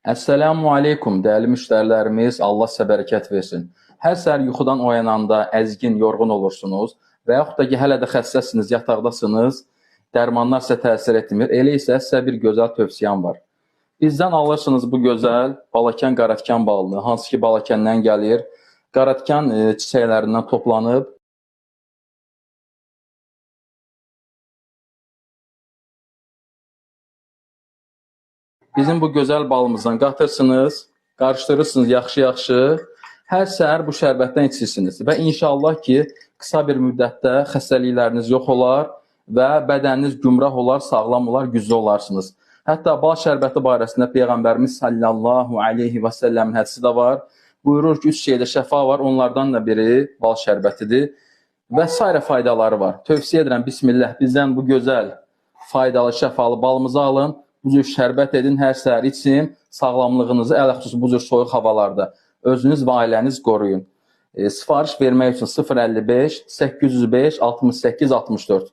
Əssəlamu aleykum, dəyərli müştərilərimiz, Allah sizə bərəkət versin. Hər səhər yuxudan oyananda əzgin, yorğun olursunuz və yaxud da ki, hələ də xəstəsiniz, yataqdasınız, dərmanlar sizə təsir etmir. Elə isə sizə bir gözəl tövsiyəm var. Bizdən alırsınız bu gözəl Balakən qaratikan balını, hansı ki Balakəndən gəlir. Qaratikan çiçəklərindən toplanıb, bizim bu gözəl balımızdan qatırsınız, qarışdırırsınız yaxşı-yaxşı. Hər səhər bu şərbətdən içirsiniz və inşallah ki, qısa bir müddətdə xəstəlikləriniz yox olar və bədəniniz gümrah olar, sağlam olar, güclü olarsınız. Hətta bal şərbəti barəsində Peyğəmbərimiz sallallahu aleyhi və səlləmin hədisi də var. Buyurur ki, 3 şeydə şəfa var, onlardan da biri bal şərbətidir və sairə faydaları var. Tövsiyə edirəm, bismillah, bizdən bu gözəl, faydalı, şəfalı balımızı alın. Bu cür şərbət edin, hər səhər için, sağlamlığınızı, ələxüsus bu cür soyuq havalarda özünüz və ailəniz qoruyun. Sifariş vermək üçün 055 805 68 64.